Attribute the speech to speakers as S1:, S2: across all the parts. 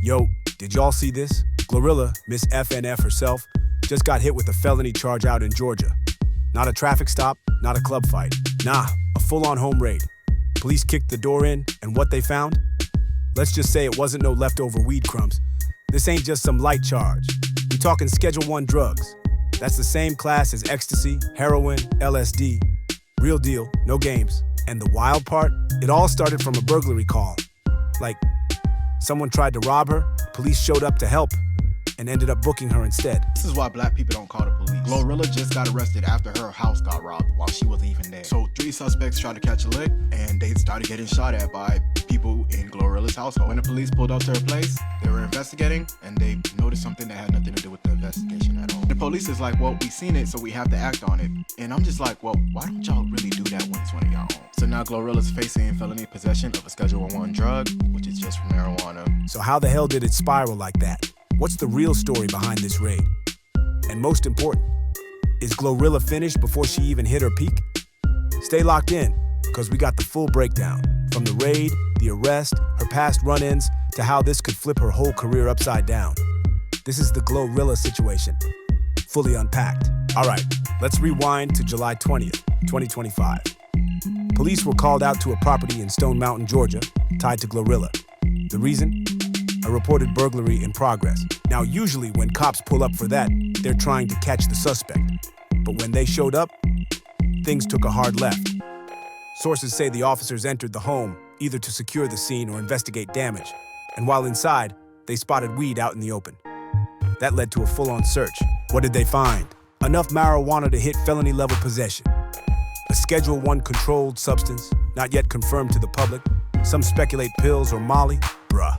S1: Yo, did y'all see this? GloRilla, Miss FNF herself, just got hit with a felony charge out in Georgia. Not a traffic stop, not a club fight. Nah, a full-on home raid. Police kicked the door in, and what they found? Let's just say it wasn't no leftover weed crumbs. This ain't just some light charge. We talking Schedule 1 drugs. That's the same class as ecstasy, heroin, LSD. Real deal, no games. And the wild part? It all started from a burglary call. Like, someone tried to rob her, police showed up to help, and ended up booking her instead.
S2: This is why black people don't call the police. GloRilla just got arrested after her house got robbed while she wasn't even there. So 3 suspects tried to catch a lick, and they started getting shot at by people in GloRilla's household. When the police pulled up to her place, they were investigating, and they noticed something that had nothing to do with the investigation at all. The police is like, well, we seen it, so we have to act on it. And I'm just like, well, why don't y'all really do that when it's one of y'all own? So now GloRilla's facing felony possession of a Schedule 1 drug, which is just marijuana.
S1: So how the hell did it spiral like that? What's the real story behind this raid? And most important, is GloRilla finished before she even hit her peak? Stay locked in, because we got the full breakdown. From the raid, the arrest, her past run-ins, to how this could flip her whole career upside down. This is the GloRilla situation, fully unpacked. All right, let's rewind to July 20th, 2025. Police were called out to a property in Stone Mountain, Georgia, tied to GloRilla. The reason? A reported burglary in progress. Now, usually when cops pull up for that, they're trying to catch the suspect. But when they showed up, things took a hard left. Sources say the officers entered the home either to secure the scene or investigate damage. And while inside, they spotted weed out in the open. That led to a full-on search. What did they find? Enough marijuana to hit felony-level possession. A Schedule 1 controlled substance, not yet confirmed to the public. Some speculate pills or Molly. Bruh.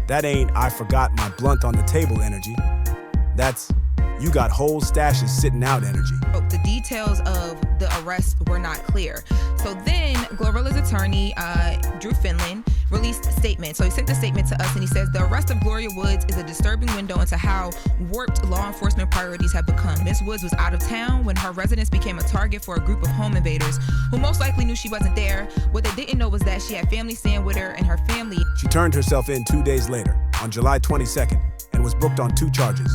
S1: That ain't I forgot my blunt on the table energy. That's you got whole stashes sitting out energy.
S3: The details of the arrest were not clear. So then GloRilla's attorney, Drew Finland, released a statement. So he sent the statement to us and he says, the arrest of Gloria Woods is a disturbing window into how warped law enforcement priorities have become. Ms. Woods was out of town when her residence became a target for a group of home invaders who most likely knew she wasn't there. What they didn't know was that she had family staying with her and her family.
S1: She turned herself in 2 days later, on July 22nd, and was booked on 2 charges.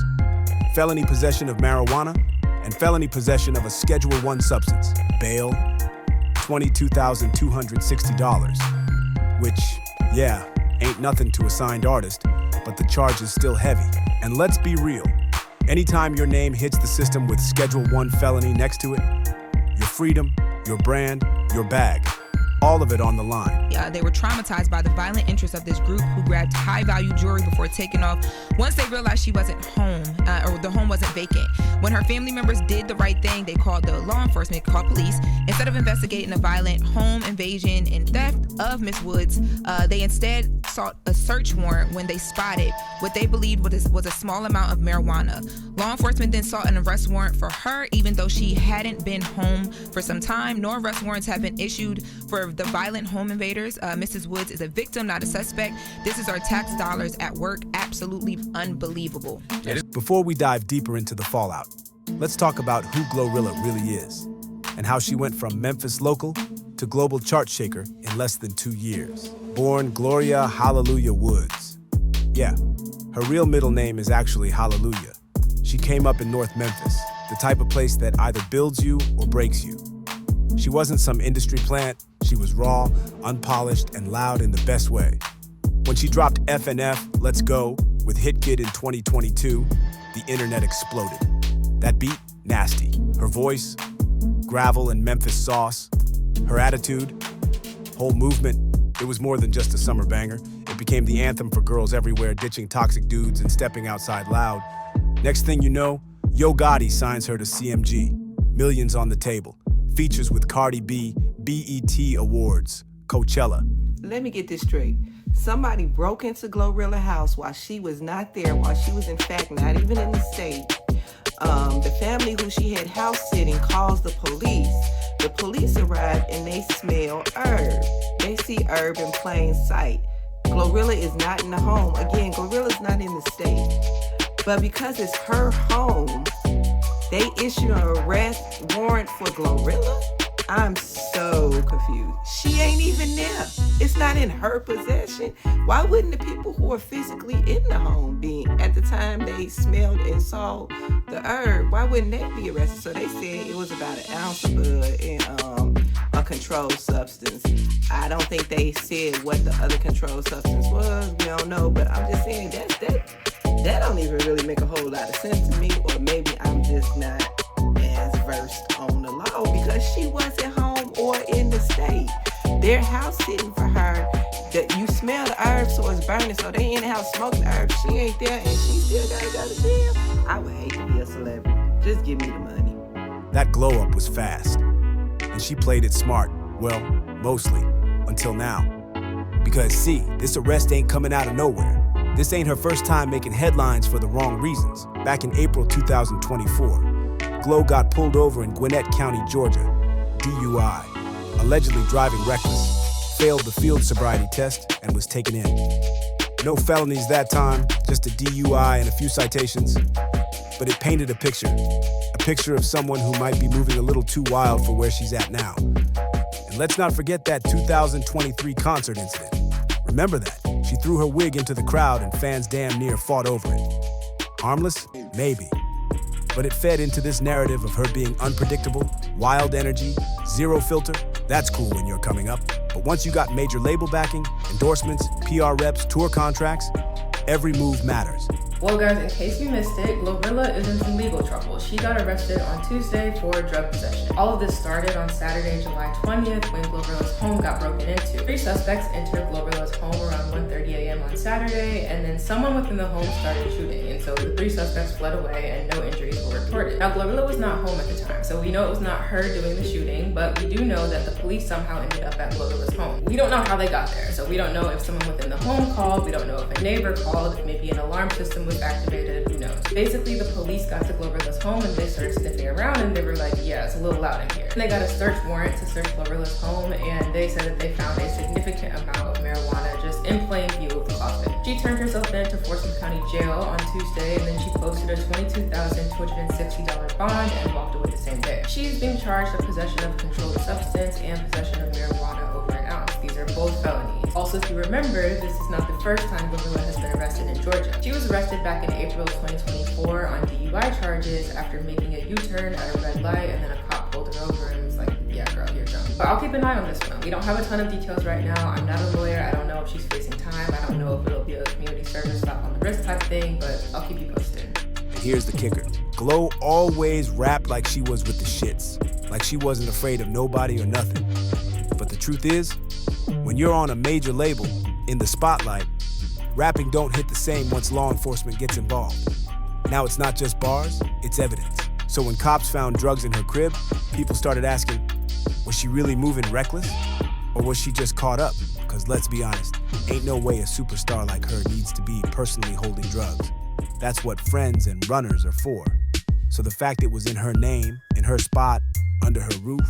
S1: Felony possession of marijuana and felony possession of a Schedule 1 substance. Bail, $22,260, which, yeah, ain't nothing to a signed artist, but the charge is still heavy. And let's be real, anytime your name hits the system with Schedule 1 felony next to it, your freedom, your brand, your bag, all of it on the line.
S3: They were traumatized by the violent interests of this group who grabbed high-value jewelry before taking off once they realized she wasn't home, or the home wasn't vacant. When her family members did the right thing, they called the law enforcement, called police. Instead of investigating the violent home invasion and theft of Miss Woods, they instead sought a search warrant when they spotted what they believed was a small amount of marijuana. Law enforcement then sought an arrest warrant for her, even though she hadn't been home for some time. No arrest warrants have been issued for the violent home invaders. Mrs. Woods is a victim, not a suspect. This is our tax dollars at work. Absolutely unbelievable.
S1: Before we dive deeper into the fallout, let's talk about who GloRilla really is and how she went from Memphis local to global chart shaker in less than 2 years. Born Gloria Hallelujah Woods. Yeah, her real middle name is actually Hallelujah. She came up in North Memphis, the type of place that either builds you or breaks you. She wasn't some industry plant. She was raw, unpolished, and loud in the best way. When she dropped FNF, Let's Go, with Hit Kid in 2022, the internet exploded. That beat, nasty. Her voice, gravel and Memphis sauce. Her attitude, whole movement, it was more than just a summer banger. It became the anthem for girls everywhere ditching toxic dudes and stepping outside loud. Next thing you know, Yo Gotti signs her to CMG. Millions on the table. Features with Cardi B, BET Awards, Coachella.
S4: Let me get this straight. Somebody broke into GloRilla house while she was not there, while she was in fact not even in the state. The family who she had house sitting calls the police. The police arrive and they smell herb. They see herb in plain sight. GloRilla is not in the home. Again, GloRilla's not in the state. But because it's her home, they issue an arrest warrant for GloRilla? I'm so confused. She ain't even there. It's not in her possession. Why wouldn't the people who are physically in the home be at the time they smelled and saw the herb? Why wouldn't they be arrested? So they said it was about an ounce of bud and a controlled substance. I don't think they said what the other controlled substance was. We don't know, but I'm just saying that don't even really make a whole lot of sense to me, or maybe I'm just not as versed on the law because she wasn't home or in the state. Their house sitting for her. That you smell the herb, so it's burning, so they in the house smoking the herb. She ain't there and she still gotta go to jail. I would hate to be a celebrity. Just give me the money.
S1: That glow up was fast, and she played it smart. Well, mostly, until now. Because see, this arrest ain't coming out of nowhere. This ain't her first time making headlines for the wrong reasons. Back in April 2024, Glow got pulled over in Gwinnett County, Georgia. DUI, allegedly driving reckless, failed the field sobriety test, and was taken in. No felonies that time, just a DUI and a few citations. But it painted a picture of someone who might be moving a little too wild for where she's at now. And let's not forget that 2023 concert incident. Remember that? She threw her wig into the crowd and fans damn near fought over it. Harmless? Maybe. But it fed into this narrative of her being unpredictable, wild energy, zero filter. That's cool when you're coming up. But once you got major label backing, endorsements, PR reps, tour contracts, every move matters.
S5: Well guys, in case you missed it, GloRilla is in some legal trouble. She got arrested on Tuesday for drug possession. All of this started on Saturday, July 20th, when GloRilla's home got broken into. 3 suspects entered GloRilla's home around 1:30 a.m. on Saturday, and then someone within the home started shooting, and so the 3 suspects fled away and no injuries were reported. Now GloRilla was not home at the time, so we know it was not her doing the shooting, but we do know that the police somehow ended up at GloRilla's home. We don't know how they got there, so we don't know if someone within the home called, we don't know if a neighbor called, if maybe an alarm system was activated, who knows. Basically, the police got to GloRilla's home and they started sniffing around and they were like, yeah, it's a little loud in here. And they got a search warrant to search GloRilla's home and they said that they found a significant amount of marijuana just in plain view of the closet. She turned herself in to Forsyth County Jail on Tuesday and then she posted a $22,260 bond and walked away the same day. She's being charged with possession of controlled substance and possession of marijuana over an ounce. These are both felonies. Also, if you remember, this is not the first time GloRilla has been arrested in Georgia. She was arrested back in April 2024 on DUI charges after making a U-turn at a red light and then a cop pulled her over and was like, yeah girl, you're drunk. But I'll keep an eye on this one. We don't have a ton of details right now. I'm not a lawyer. I don't know if she's facing time. I don't know if it'll be a community service slap on the wrist type thing, but I'll keep you posted.
S1: And here's the kicker. Glow always rapped like she was with the shits, like she wasn't afraid of nobody or nothing. But the truth is, when you're on a major label, in the spotlight, rapping don't hit the same once law enforcement gets involved. Now it's not just bars, it's evidence. So when cops found drugs in her crib, people started asking, was she really moving reckless? Or was she just caught up? Because let's be honest, ain't no way a superstar like her needs to be personally holding drugs. That's what friends and runners are for. So the fact it was in her name, in her spot, under her roof,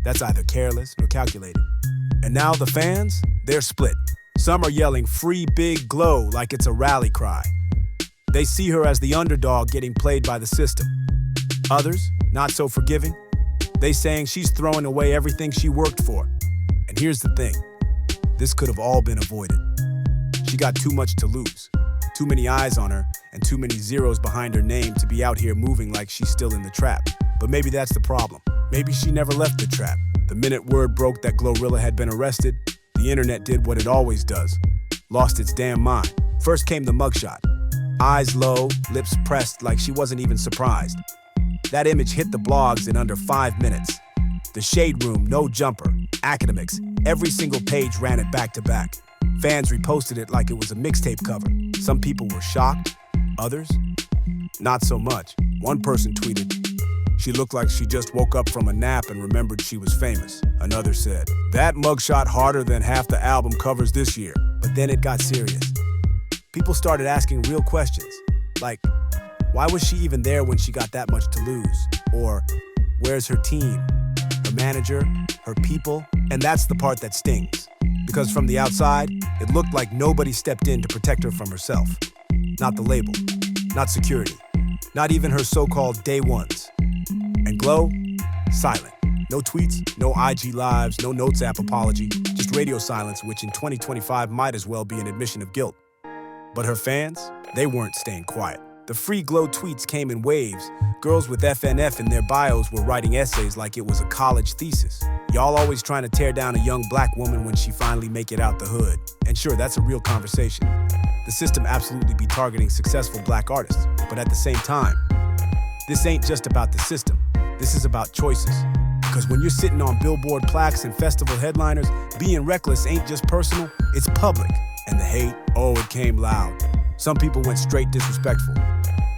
S1: that's either careless or calculated. And now the fans, they're split. Some are yelling "Free Big Glow" like it's a rally cry. They see her as the underdog getting played by the system. Others, not so forgiving, they saying she's throwing away everything she worked for. And here's the thing, this could have all been avoided. She got too much to lose, too many eyes on her, and too many zeros behind her name to be out here moving like she's still in the trap. But maybe that's the problem. Maybe she never left the trap. The minute word broke that GloRilla had been arrested, the internet did what it always does, lost its damn mind. First came the mugshot. Eyes low, lips pressed like she wasn't even surprised. That image hit the blogs in under 5 minutes. The Shade Room, No Jumper, Academics, every single page ran it back to back. Fans reposted it like it was a mixtape cover. Some people were shocked, others, not so much. One person tweeted, "She looked like she just woke up from a nap and remembered she was famous." Another said, "That mugshot harder than half the album covers this year." But then it got serious. People started asking real questions, like, why was she even there when she got that much to lose? Or, where's her team, her manager, her people? And that's the part that stings. Because from the outside, it looked like nobody stepped in to protect her from herself. Not the label, not security, not even her so-called day ones. And Glow, silent. No tweets, no IG lives, no Notes app apology, just radio silence, which in 2025 might as well be an admission of guilt. But her fans, they weren't staying quiet. The free Glo tweets came in waves. Girls with FNF in their bios were writing essays like it was a college thesis. Y'all always trying to tear down a young black woman when she finally make it out the hood. And sure, that's a real conversation. The system absolutely be targeting successful black artists. But at the same time, this ain't just about the system. This is about choices. Because when you're sitting on billboard plaques and festival headliners, being reckless ain't just personal, it's public. And the hate, oh, it came loud. Some people went straight disrespectful,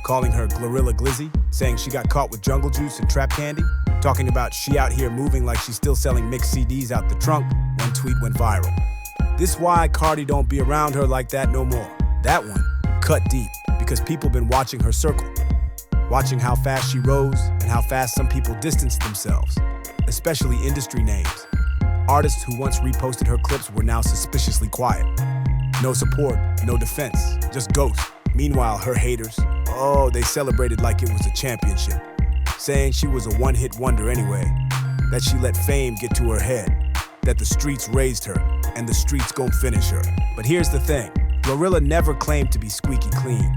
S1: calling her GloRilla Glizzy, saying she got caught with jungle juice and trap candy, talking about she out here moving like she's still selling mixed CDs out the trunk. One tweet went viral. This why Cardi don't be around her like that no more. That one cut deep because people been watching her circle, watching how fast she rose and how fast some people distanced themselves, especially industry names. Artists who once reposted her clips were now suspiciously quiet. No support, no defense, just ghosts. Meanwhile, her haters, oh, they celebrated like it was a championship, saying she was a one-hit wonder anyway, that she let fame get to her head, that the streets raised her, and the streets gon' finish her. But here's the thing, GloRilla never claimed to be squeaky clean.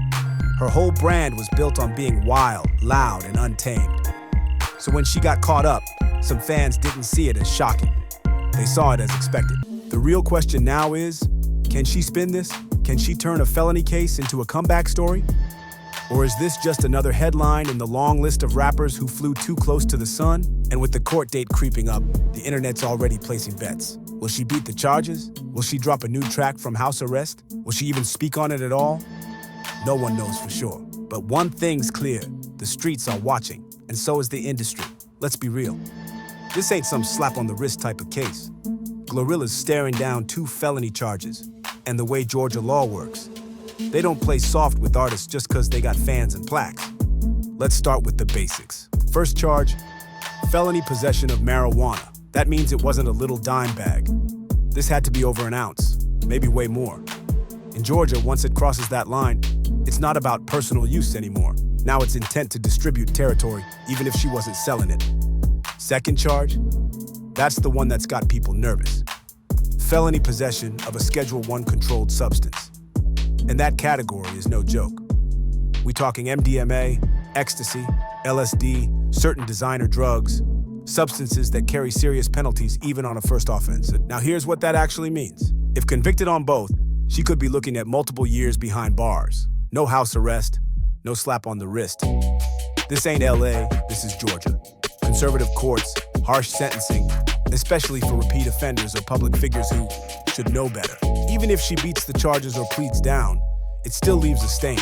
S1: Her whole brand was built on being wild, loud, and untamed. So when she got caught up, some fans didn't see it as shocking. They saw it as expected. The real question now is, can she spin this? Can she turn a felony case into a comeback story? Or is this just another headline in the long list of rappers who flew too close to the sun? And with the court date creeping up, the internet's already placing bets. Will she beat the charges? Will she drop a new track from house arrest? Will she even speak on it at all? No one knows for sure. But one thing's clear, the streets are watching, and so is the industry. Let's be real. This ain't some slap on the wrist type of case. GloRilla's staring down 2 felony charges. And the way Georgia law works, they don't play soft with artists just because they got fans and plaques. Let's start with the basics. First charge, felony possession of marijuana. That means it wasn't a little dime bag. This had to be over an ounce, maybe way more. In Georgia, once it crosses that line, it's not about personal use anymore. Now it's intent to distribute territory, even if she wasn't selling it. Second charge, that's the one that's got people nervous. Felony possession of a Schedule I controlled substance. And that category is no joke. We talking MDMA, ecstasy, LSD, certain designer drugs, substances that carry serious penalties even on a first offense. Now here's what that actually means. If convicted on both, she could be looking at multiple years behind bars. No house arrest, no slap on the wrist. This ain't LA, this is Georgia. Conservative courts, harsh sentencing, especially for repeat offenders or public figures who should know better. Even if she beats the charges or pleads down, it still leaves a stain.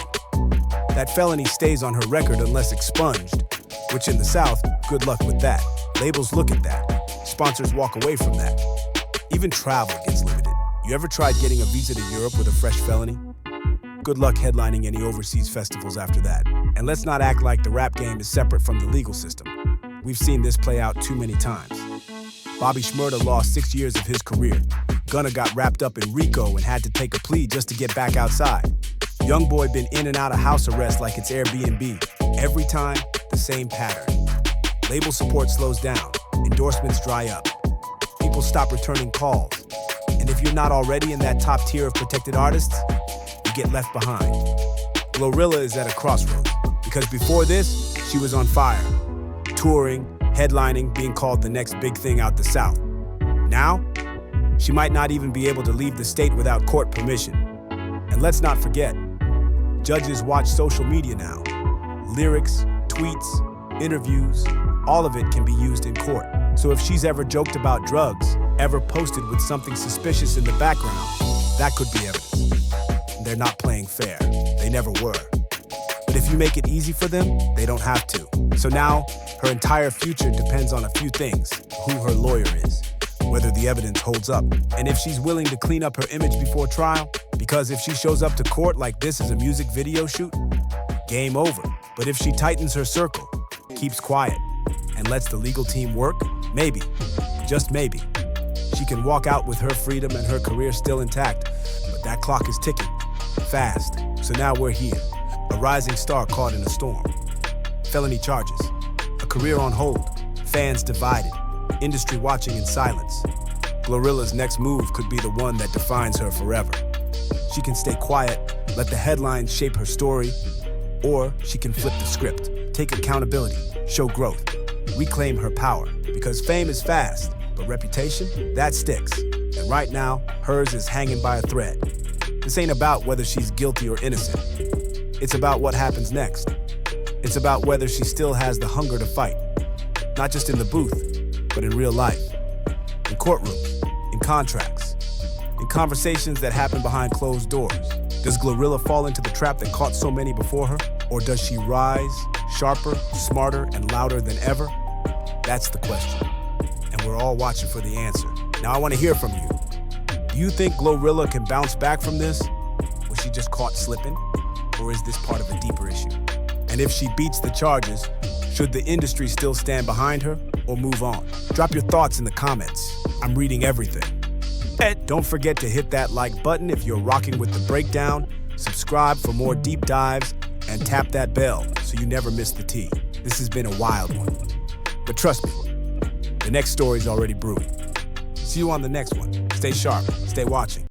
S1: That felony stays on her record unless expunged, which in the South, good luck with that. Labels look at that. Sponsors walk away from that. Even travel gets limited. You ever tried getting a visa to Europe with a fresh felony? Good luck headlining any overseas festivals after that. And let's not act like the rap game is separate from the legal system. We've seen this play out too many times. Bobby Shmurda lost 6 years of his career. Gunna got wrapped up in RICO and had to take a plea just to get back outside. Youngboy been in and out of house arrest like it's Airbnb. Every time, the same pattern. Label support slows down, endorsements dry up. People stop returning calls. And if you're not already in that top tier of protected artists, you get left behind. GloRilla is at a crossroads, because before this, she was on fire. Touring, headlining, being called the next big thing out the South. Now, she might not even be able to leave the state without court permission. And let's not forget, judges watch social media now. Lyrics, tweets, interviews, all of it can be used in court. So if she's ever joked about drugs, ever posted with something suspicious in the background, that could be evidence. They're not playing fair. They never were. But if you make it easy for them, they don't have to. So now, her entire future depends on a few things: who her lawyer is, whether the evidence holds up, and if she's willing to clean up her image before trial. Because if she shows up to court like this is a music video shoot, game over. But if she tightens her circle, keeps quiet, and lets the legal team work, maybe, just maybe, she can walk out with her freedom and her career still intact. But that clock is ticking, fast. So now we're here, a rising star caught in a storm. Felony charges, a career on hold, fans divided, industry watching in silence. GloRilla's next move could be the one that defines her forever. She can stay quiet, let the headlines shape her story, or she can flip the script, take accountability, show growth, reclaim her power. Because fame is fast, but reputation, that sticks. And right now, hers is hanging by a thread. This ain't about whether she's guilty or innocent. It's about what happens next. It's about whether she still has the hunger to fight. Not just in the booth, but in real life. In courtrooms, in contracts, in conversations that happen behind closed doors. Does GloRilla fall into the trap that caught so many before her? Or does she rise, sharper, smarter, and louder than ever? That's the question. And we're all watching for the answer. Now I want to hear from you. Do you think GloRilla can bounce back from this? Was she just caught slipping? Or is this part of a deeper issue? And if she beats the charges, should the industry still stand behind her or move on? Drop your thoughts in the comments. I'm reading everything. And don't forget to hit that like button if you're rocking with the breakdown, subscribe for more deep dives, and tap that bell so you never miss the tea. This has been a wild one. But trust me, the next story's already brewing. See you on the next one. Stay sharp, stay watching.